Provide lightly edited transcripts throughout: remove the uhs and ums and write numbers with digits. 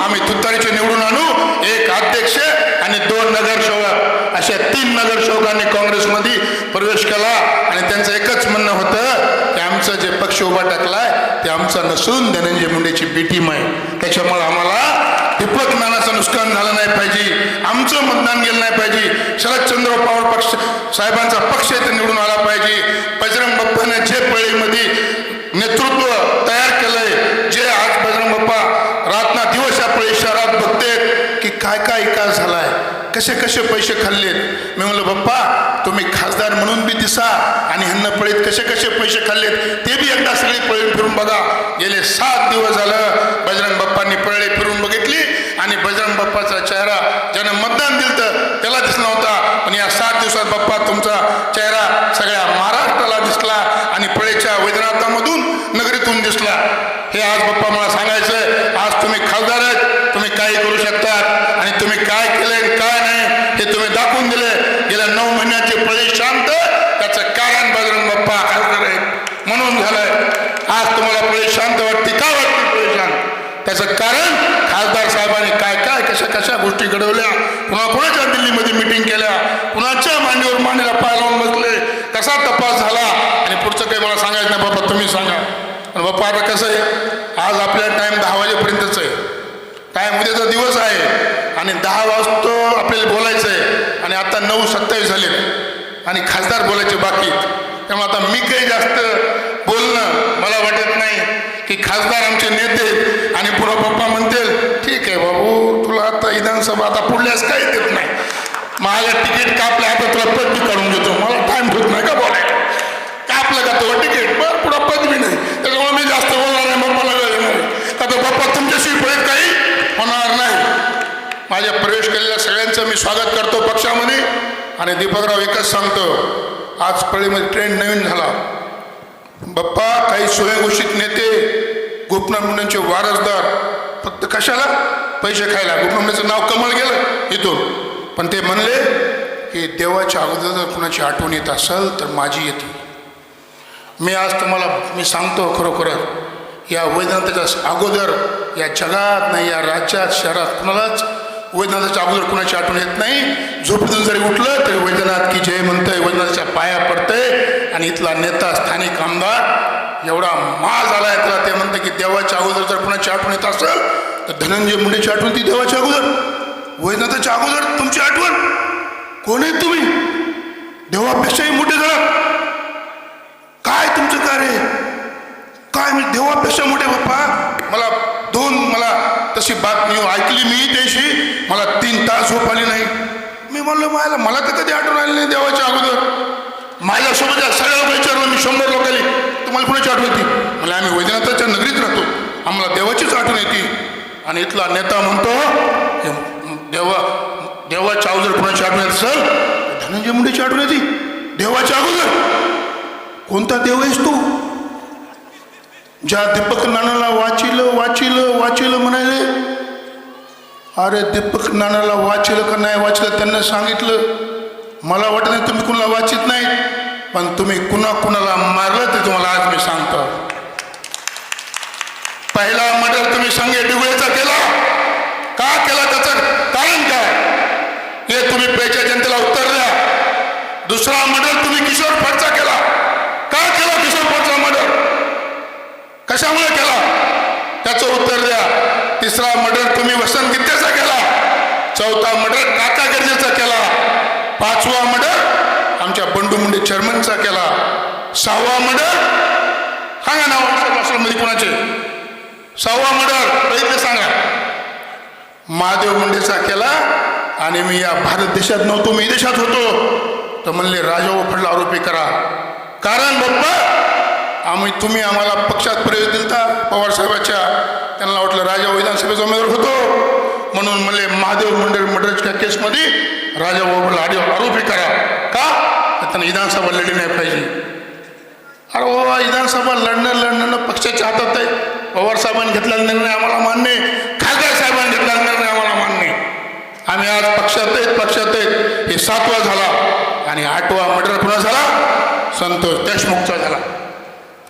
आम्ही तुतारीचे निवडून आणू, एक अध्यक्ष आणि 2 नगरसेवक अशा 3 नगरसेवकांनी काँग्रेसमध्ये प्रवेश केला. आणि त्यांचं एकच म्हणणं होतं की आमचं जे पक्ष उभा टाकलाय ते आमचा नसून धनंजय मुंडेची बी टीम आहे. त्याच्यामुळे आम्हाला दीपक नानाचं नुकसान झालं नाही पाहिजे, आमचं मतदान गेलं नाही पाहिजे, शरदचंद्र पवार पक्ष साहेबांचा पक्ष इथे निवडून आला पाहिजे. बजरंग बाप्पाने जे पळीमध्ये नेतृत्व तयार केलंय, जे आज बजरंग बाप्पा रातना दिवस या पळी शहरात बघतेत की काय काय विकास झालाय, कसे कसे पैसे खाल्लेत. मी म्हणलं बाप्पा तुम्ही खासदार म्हणून बी दिसा आणि ह्यांना पळीत कसे कसे पैसे खाल्लेत ते बी एकदा सगळी पळी फिरून बघा. गेले 7 दिवस झालं बजरंग बाप्पांनी पळी फिरून बघितली आणि बजरंग बाप्पाचा चेहरा ज्यानं मतदान दिलं तर त्याला दिसला नव्हता, पण या 7 दिवसात बाप्पा तुमचा चेहरा सगळ्या महाराष्ट्राला दिसला आणि पळीच्या वैद्यनाथामधून नगरीतून दिसला. हे आज बाप्पा मला सांगायचं, आज तुम्ही खासदार आहेत, तुम्ही काही करू शकतात आणि तुम्ही काय केलंय काय नाही हे तुम्ही दाखवून दिले. गेल्या 9 महिन्याची पळी शांत, त्याचं कारण बजरंग बाप्पा खासदार आहेत म्हणून झालंय. आज तुम्हाला पळी शांत वाटते, का वाटते पळी शांत? त्याचं कारण खासदार साहेबांनी काय काय कशा कशा गोष्टी घडवल्या, पुन्हा कोणाच्या दिल्लीमध्ये मिटिंग केल्या, कुणाच्या मांडीवर मांडीला पाय लावून बसले, कसा तपास झाला आणि पुढचं काही मला सांगायचं नाही बाबा, तुम्ही सांगा. आणि बाप्पा आता कसं आहे, आज आपल्या टाईम 10 वाजेपर्यंतच आहे, टाईम उद्याचा दिवस आहे आणि 10 वाजता आपल्याला बोलायचं आहे आणि आता 9:27 झाले आणि खासदार बोलायचे बाकी. त्यामुळे आता मी काही जास्त बोलणं मला वाटत नाही की खासदार आमचे नेते आणि पुन्हा पप्पा म्हणतील ठीक आहे बाबू तुला आता विधानसभा आता पुढल्यास काही देत नाही, माझ्या तिकीट कापलं आता तुला पद बी काढून देतो, मला टाईम होत नाही का बोलायला, कापलं का तो तिकीट बरं पुढं पद बी नाही, त्याच्यामुळे मी जास्त बोलणार नाही, मग मला वेळ येणार नाही. आता पप्पा तुमच्याशी पळत काही होणार नाही. माझ्या प्रवेश केलेल्या सगळ्यांचं मी स्वागत करतो पक्षामध्ये. आणि दीपकराव एकच सांगतो, आज पळीमध्ये ट्रेंड नवीन झाला. बाप्पा काही स्वयंघोषित नेते गोपीनाथ मुंडेंचे वारसदार फक्त कशाला, पैसे खायला. गोपीनाथ मुंडेंचं नाव कमळ गेलं इथून, पण ते म्हणले की देवाच्या अगोदर जर कुणाची आठवण येत असेल तर माझी येते. मी आज तुम्हाला सांगतो खरोखरच या वैद्यनाथाच्या अगोदर या जगात नाही, या राज्यात शहरात कुणालाच वैद्यनाथाच्या अगोदर कुणाची आठवण येत नाही. झोपेतून जरी उठलं तरी वैद्यनाथ की जय म्हणतंय, वैद्यनाथाच्या पाया पडतंय. आणि इथला नेता स्थानिक आमदार एवढा माज झालाय त्याला, ते म्हणतं की देवाच्या अगोदर जर कुणाची आठवण येत असेल तर धनंजय मुंडेची आठवण ती देवाच्या अगोदर, वैद्यनाथाच्या अगोदर तुमची आठवण. कोण आहे तुम्ही? देवापेक्षाही मोठे झाला. काय तुमचं कार्य काय? म्हणजे देवापेक्षा मोठे बाप्पा. मला तशी बातमी ऐकली मी त्याशी, मला 3 तास झोप आली नाही. मी म्हणलो मला तर कधी आठवण आली नाही देवाच्या अगोदर. माझ्यासोबत सगळ्या लोक विचारलं मी 100 लोकांनी, तुम्हाला कुणाची आठवण येते? मला आम्ही वैद्यनाथाच्या नगरीत राहतो, आम्हाला देवाचीच आठवण येते. आणि इथला नेता म्हणतो देवाच्या अगोदर कुणाची आठवण येत असेल धनंजय मुंडेची आठवण येते. देवाच्या अगोदर कोणता देव आहेस तू? ज्या दीपक नानाला वाचिलं म्हणाले, अरे दीपक नानाला वाचिलं का नाही वाचलं त्यांना सांगितलं. मला वाटत नाही तुम्ही कुणाला वाचित नाही, पण तुम्ही कुणाला मारलं ते तुम्हाला आज मी सांगतो. पहिला मर्डर तुम्ही संगे डिवळेचा केला, का केला त्याचं कारण काय हे तुम्ही पेच्या जनतेला उत्तर द्या. दुसरा मर्डर तुम्ही किशोर फडचा केला, का केला किशोर फडचा मर्डर, कशामुळे केला त्याचं उत्तर द्या. तिसरा मर्डर तुम्ही वसंत गित्तेचा केला, चौथा मर्डर काका गर्जेचा केला, 5वा मर्डर आमच्या बंडू मुंडे चेअरमनचा केला, 6वा मर्डर सांगा नाव मध्ये कुणाचे, 6वा मर्डर पहिले सांगा महादेव मुंडेचा केला. आणि मी या भारत देशात नव्हतो, मी देशात होतो, तर म्हणले राजाभाऊ फडला आरोपी करा. कारण बाप्पा तुम्ही आम्हाला पक्षात प्रवेश दिलता पवार साहेबाच्या, त्यांना वाटलं राजाभाऊ विधानसभेचा उमेदवार होतो म्हणून म्हणले महादेव मुंडे मर्डरच्या केसमध्ये राजाभाऊ फडला आरोपी करा. का? त्यांना विधानसभा लढली नाही पाहिजे. अरे बाबा विधानसभा लढणं पक्षाच्या हातात आहे. पवार साहेबांनी घेतलेला निर्णय आम्हाला मान्य आहे, खासदार साहेबांनी घेतलेला निर्णय आम्हाला मान्य आहे. आम्ही आज पक्षात आहेत. हे 7वा झाला आणि 8वा मर्डर पुन्हा झाला, संतोष देशमुखचा झाला.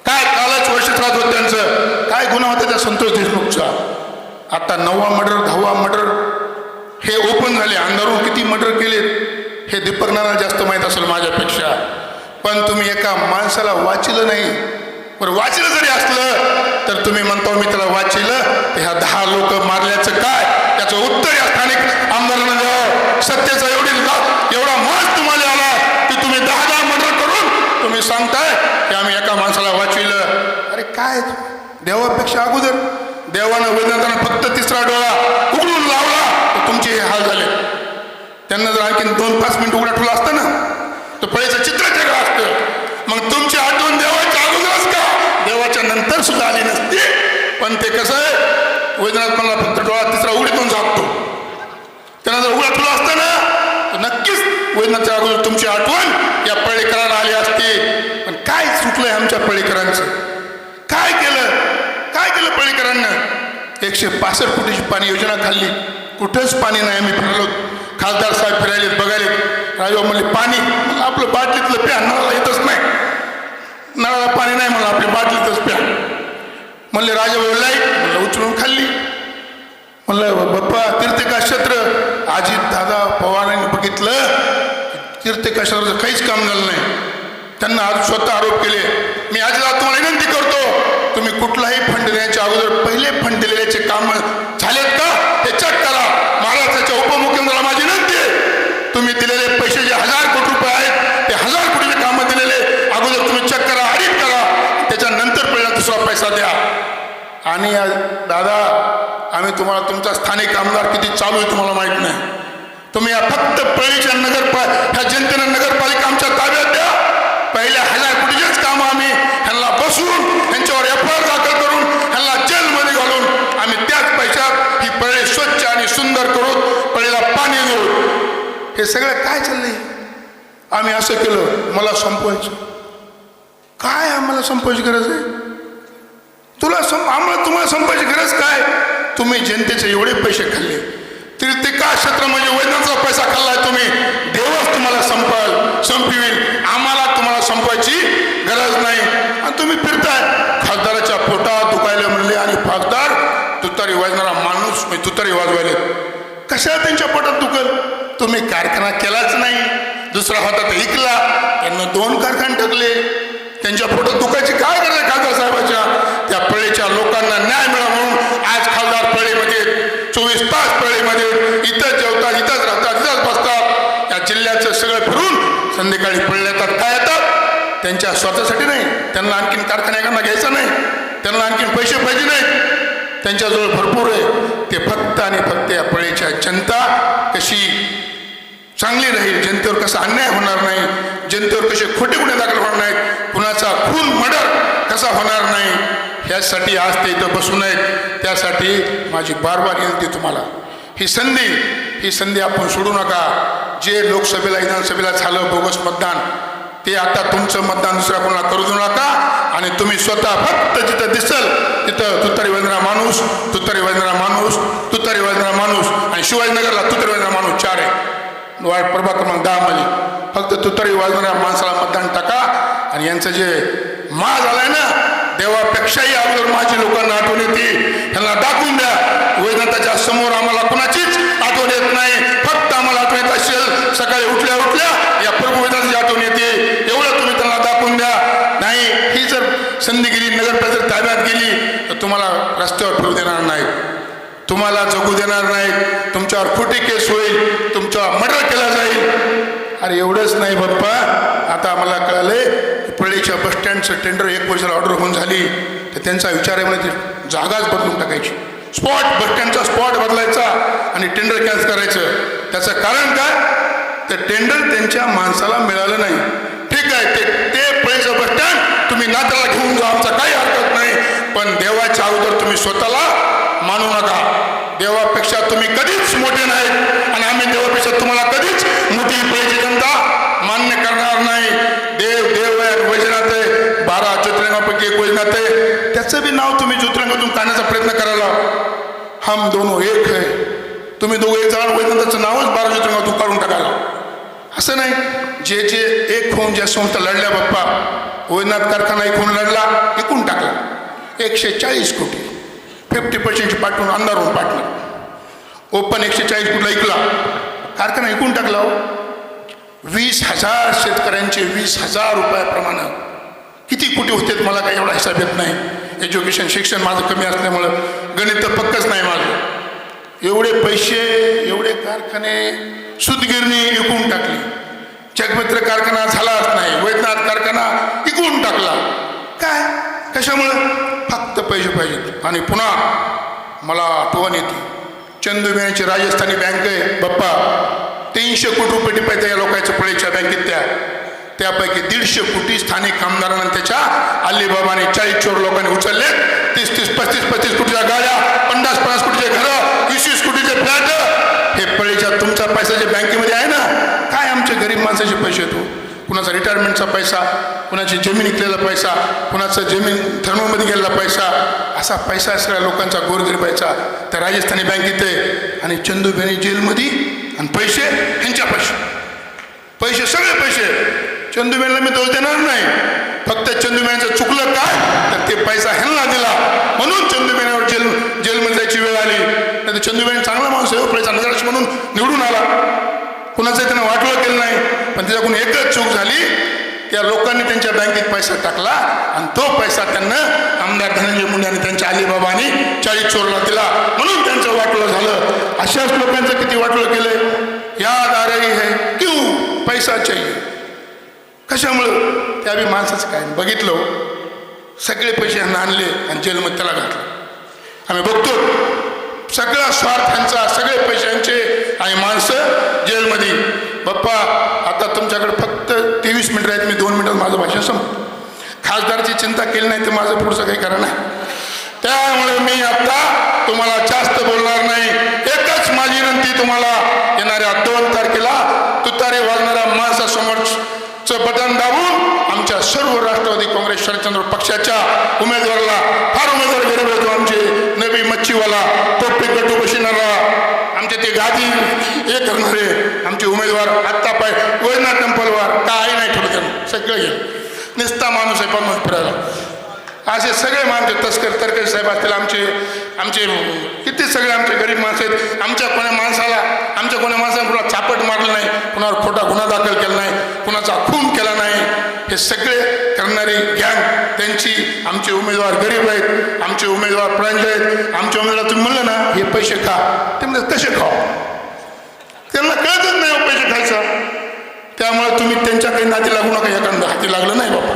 काय कालच वर्ष त्रास होत त्यांचं, काय गुन्हा होता त्या संतोष देशमुखचा. आता 9वा मर्डर 10वा मर्डर हे ओपन झाले. अंधारून किती मर्डर केलेत हे दीपक नाना जास्त माहीत असेल माझ्यापेक्षा. पण तुम्ही एका माणसाला वाचिलं नाही. बरं वाचिलं जरी असलं तर तुम्ही म्हणता मी त्याला वाचिलं तर ह्या 10 लोक मारल्याचं काय त्याचं उत्तर या स्थानिक आमदारांना द्यावं. सत्तेचा एवढा माज तुम्हाला आला की तुम्ही 10 मर्डर करून तुम्ही सांगताय की आम्ही एका माणसाला वाचविलं. अरे काय देवापेक्षा अगोदर देवानं वेदांतानं फक्त 3रा डोळा उघडून लावला तर तुमचे हे हाल झाले. त्यांना जर आणखी 2-5 मिनिट उघडा ठेवला असतं ना तर पळीचं चित्र वेगळं असतं. मग तुमची आठवण देवाच्या अगोदरच का देवाच्या नंतर सुद्धा आली नसती. पण ते कसं आहे वैद्यनाथ मला फक्त डोळा 3रा उघडीतून झाकतो. त्यांना जर उघडा ठेवला असता ना तर नक्कीच वैद्यनाथच्या अगोदर तुमची आठवण या पळीकरांना आली असती. पण काय सुटलंय आमच्या पळीकरांचं. काय केलं पळीकरांना. 165 कोटीची पाणी योजना खाल्ली. कुठंच पाणी नाही. आम्ही फिरलो खासदार साहेब फिरायले बघायले. राजभाऊ म्हणले पाणी मला आपलं बाटलीतलं प्या नळाला येतच नाही. नळाला पाणी नाही मला आपल्या बाटलीतच प्या. म्हणले राजाभाऊ लाईट म्हणलं उचलून खाल्ली. म्हणलं बाप्पा तीर्थक्षेत्र अजित दादा पवारांनी बघितलं तीर्थक्षेत्राचं काहीच काम झालं नाही. त्यांना आज स्वतः आरोप केले. मी आज तुम्हाला विनंती करतो तुम्ही कुठलाही फंड देण्याच्या अगोदर पहिले फंड दिलेल्याचे काम झालेत का हे चेक करा. महाराष्ट्राच्या उपमुख्यमंत्र्याला माझी विनंती आहे तुम्ही दिलेले पैसे जे 1000 कोटी रुपये आहेत ते 1000 कोटीचे कामं दिलेले अगोदर तुम्ही चेक करा ऑडिट करा. त्याच्यानंतर पहिला दुसरा पैसा द्या. आणि दादा आम्ही तुम्हाला तुमचा स्थानिक आमदार किती चालू आहे तुम्हाला माहीत नाही. तुम्ही फक्त पळीच्या ह्या जनतेनं नगरपालिका आमच्या ताब्यात द्या. पहिल्या 1000 कोटीचेच कामं आम्ही ह्यांना बसवून ह्यांच्यावर FIR दाखल करून ह्यांना जेलमध्ये घालून आम्ही त्याच पैशात ही पळे स्वच्छ आणि सुंदर करून पळीला पाणी देऊ. हे सगळं काय चाललंय. आम्ही असं केलं मला संपवायचं. काय आम्हाला संपवायची गरज आहे. तुम्हाला संपायची गरज काय. तुम्ही जनतेचे एवढे पैसे खाल्ले. तीर्थक्षेत्र म्हणजे वैद्यनाथचा पैसा खाल्लाय तुम्ही. देवच तुम्हाला संपविल. आम्हाला तुम्हाला संपवायची गरज नाही. आणि तुम्ही फिरताय खासदाराच्या पोटात दुखायला म्हणले आणि खासदार तुतारी वाजणारा माणूस तुतारी वाजवायले. कशा त्यांच्या पोटात दुखल. तुम्ही कारखाना केलाच नाही. दुसरा होता तर ऐकला. त्यांना 2 कारखाने टाकले. त्यांच्या पोटात दुखायची काय गरज आहे खासदार साहेबाच्या. त्या पळीच्या लोकांना न्याय मिळावा म्हणून आज खासदार पळीमध्ये 24 तास पळीमध्ये इथंच जेवतात इथंच राहतात इथंच बसतात. या जिल्ह्याचं सगळं फिरून संध्याकाळी पळले येतात. काय येतात त्यांच्या स्वतःसाठी नाही. त्यांना आणखीन कारखान्याकडनं घ्यायचं नाही. त्यांना आणखीन पैसे पाहिजे नाहीत. त्यांच्याजवळ भरपूर आहे. ते फक्त आणि फक्त या पळीच्या जनता कशी चांगली राहील जनतेवर कसा अन्याय होणार नाही जनतेवर कसे खोटे गुन्हे दाखल होणार नाहीत कुणाचा खून मर्डर कसा होणार नाही ह्यासाठी आज ते इथं बसून आहेत. त्यासाठी माझी बार विनंती तुम्हाला ही संधी आपण सोडू नका. जे लोकसभेला विधानसभेला झालं बोगस मतदान ते आता तुमचं मतदान दुसऱ्या कोणाला करू देऊ नका. आणि तुम्ही स्वतः फक्त जिथं दिसल तिथं तुतारी वाजणारा माणूस तुतारी वाजणारा माणूस तुतारी वाजणारा माणूस आणि शिवाजीनगरला तुतारी वाजणारा माणूस 4 आहे. वार्ड प्रभाग क्रमांक 10 मध्ये फक्त तुतारी वाजणाऱ्या माणसाला मतदान टाका. आणि यांचं जे माज आलाय ना देवापेक्षाही अगोदर माझी लोकांना आठवण येते. ह्यांना दाखवून द्या. वैजनाथाच्या समोर आम्हाला कुणाचीच आठवण येत नाही. फक्त आम्हाला आठवण येत असेल सकाळी उठल्या या प्रभू वैजनाथाची आठवण येते. एवढं तुम्ही त्यांना दाखवून द्या. नाही ही जर संधी गेली नगरपालिका ताब्यात गेली तर तुम्हाला रस्त्यावर फिरू देणार नाही. तुम्हाला जगू देणार नाहीत. तुमच्यावर खोटी केस होईल. तुमच्यावर मर्डर केला जाईल. अरे एवढंच नाही बाप्पा आता आम्हाला कळालंय पळीच्या बसस्टँडचं टेंडर 1 वर्षाला ऑर्डर होऊन झाली तर त्यांचा विचार आहे म्हणजे जागाच बदलून टाकायची. स्पॉट बसस्टँडचा स्पॉट बदलायचा आणि टेंडर कॅन्सल करायचं. त्याचं कारण काय तर टेंडर त्यांच्या माणसाला मिळालं नाही. ठीक आहे ते पळीचं बसस्टँड तुम्ही नात्याला घेऊन जा आमचा काही हरकत नाही. पण देवाच्या अगोदर तुम्ही स्वतःला मानू नका. देवापेक्षा तुम्ही कधीच मोठे नाहीत आणि आम्ही देवापेक्षा तुम्हाला कधीच मोठी पळीची जनता मान्य करणार नाही. देव आहे वैजनाथ आहे 12 ज्योतिर्लिंगापैकी एक वैजनाथ आहे. त्याचं बी नाव तुम्ही ज्योतिर्लिंगातून काढण्याचा प्रयत्न करायला हम दोनों एक है. तुम्ही दोघं एक जण वैजनाथाचं नावच 12 ज्योतिर्लिंगातून काढून टाकायला. असं नाही जे एक होऊन ज्या संस्था लढल्या बाप्पा वैजनाथ कारखाना एक होऊन लढला विकून टाकला 140 कोटी 50% पाठवून अंधारून पाठवलं. ओपन 140 फूटला ऐकला, कारखाना ऐकून टाकला. 20,000 शेतकऱ्यांचे 20,000 रुपयाप्रमाणे किती कोटी होते मला काही एवढा हिसाब येत नाही. एज्युकेशन शिक्षण माझं कमी असल्यामुळं गणित तर पक्कच नाही माझं. एवढे पैसे, एवढे कारखाने, सूतगिरणी विकून टाकली. जगमित्र कारखाना झालाच नाही, वैद्यनाथ कारखाना विकून टाकला. काय कशामुळं? फक्त पैसे पाहिजेत. आणि पुन्हा मला आठवण येते, चंदूमेची राजस्थानी बँक आहे बाप्पा, 300 कोटी रुपये टिपायचं या लोकांच्या पळीच्या बँकेत. त्यापैकी 150 कोटी स्थानिक आमदारांना त्याच्या अलिबाबाने 40 लोकांनी उचलले. 30-30, 35-35 कोटीच्या गाड्या, 50-50 कोटीचे घरं, 20-20 कोटीचे फ्लॅट. हे पळीच्या तुमचा पैसा जे बँकेमध्ये आहे ना, काय आमचे गरीब माणसाचे पैसे येतो. कुणाचा रिटायरमेंटचा पैसा, कुणाची जमीन विकलेला पैसा, कुणाचा जमीन थर्मोमध्ये गेलेला पैसा, असा पैसा सगळ्या लोकांचा गोरगरिबाचा त्या राजस्थानी बँकेत आहे. आणि चंदूबेनी जेलमध्ये, आणि पैसे ह्यांच्या पैसे सगळे पैसे. चंदूबेनला मी दोष देणार नाही, फक्त चंदूबेनचं चुकलं काय तर ते पैसा ह्यांना दिला म्हणून चंदूबेनावर जेलमध्ये जायची वेळ आली. नाही तर चंदूबेन चांगला माणूस आहे, पैसा नगराध्यक्ष म्हणून निवडून आला, कुणाचं त्यानं वाटलं केलं नाही. पण त्याच्याकडून एकच चूक झाली, त्या लोकांनी त्यांच्या बँकेत पैसा टाकला आणि तो पैसा त्यांना आमदार धनंजय मुंडे आणि त्यांच्या अलिबाबानी 40 दिला म्हणून त्यांचं वाटलं झालं. अशाच लोकांचं किती वाटलं केलंय. याद आ रही है क्यों पैसा चाहिए. कशामुळं? त्या बी माणसाचं काय बघितलं, सगळे पैसे ह्यांना आणले आणि जेलमध्ये त्याला घातलं. आम्ही बघतो सगळा स्वार्थांचा, सगळे पैशांचे आणि माणसं जेलमध्ये. बाप्पा आता तुमच्याकडे फक्त 23 मिनिटं आहेत, मी 2 मिनिटात माझं भाषण संपतो. खासदारची चिंता केली नाही तर माझं पुढचं काही करा नाही. त्यामुळे मी आता तुम्हाला जास्त बोलणार नाही. एकच माझी विनंती तुम्हाला, येणाऱ्या 2 तारखेला तुतारी वाजणाऱ्या माणसासमोरचं बटन दाबून आमच्या सर्व राष्ट्रवादी काँग्रेस शरदचंद्र पक्षाच्या उमेदवाराला, फार उमेदवार गरीब होतो आमचे, नबी मच्छीवाला, टोपी गटू बशिनारा, आमचे ते गादी हे करणारे आमचे उमेदवार, आत्ता पाय वैजनाथ टेम्पलवर काही नाही ठेवलं त्यांना, सगळं गेलं. निस्ता माणूस आहे पण फिरायला. असे सगळे आमचे तस्कर तरकरी साहेब असतील, आमचे किती सगळे आमचे गरीब माणसं आहेत. आमच्या कोण्या माणसाने कुणा चापट मारलं नाही, कुणावर खोटा गुन्हा दाखल केला नाही, कुणाचा खून केला नाही. हे सगळे करणारी गँग, त्यांची आमचे उमेदवार गरीब आहेत, आमचे उमेदवार प्रांजळ आहेत. आमचे उमेदवार तुम्ही म्हणलं ना हे पैसे खा, ते म्हणजे कसे खाऊ, त्यांना कळतच नाही पैसे खायचं. त्यामुळे तुम्ही त्यांच्या काही नाती लागू नका. एखादं हाती लागलं नाही बाबा,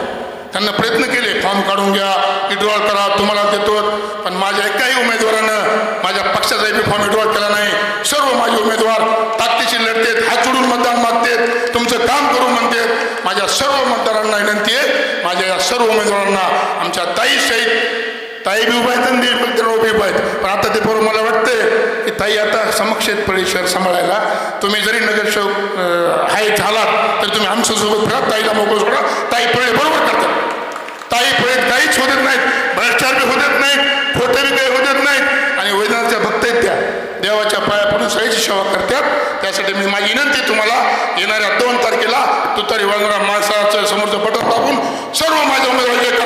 त्यांना प्रयत्न केले, फॉर्म काढून घ्या, विड्रॉल करा, तुम्हाला देतो. पण माझ्या एकाही उमेदवारानं माझ्या पक्षाचा बी फॉर्म विड्रॉल केला नाही. सर्व माझे उमेदवार ताकदीशी लढतेत, हात जोडून मतदान मागतेत, तुमचं काम करून म्हणतात. माझ्या सर्व मतदारांना विनंती आहे, माझ्या या सर्व उमेदवारांना, आमच्या ताई सहित, ताई बी उभा आहेत आणि देशभक्त उभे उभा आहेत. पण आता ते बरोबर मला वाटतंय की ताई आता समक्ष आहेत पळी शहर सांभाळायला. तुम्ही जरी नगरसेवक हाय झालात तर तुम्ही आमच्यासोबत फिरा, ताईला मोकळं सोडा. ताई पळे बरोबर करतात. ताई पळेत काहीच होत नाहीत, भ्रष्टाचार बी होत नाहीत, खोटे बी काही होत नाहीत. आणि वैद्यनाथच्या भक्त आहेत, त्या देवाच्या पाया पडून सगळ्याची सेवा करतात. त्यासाठी मी माझी विनंती तुम्हाला, येणाऱ्या 2 तारखेला तुतारी वाजणाऱ्या माणसाचं समोरचं बटन दाबून सर्व माझ्या उमेदवारांचे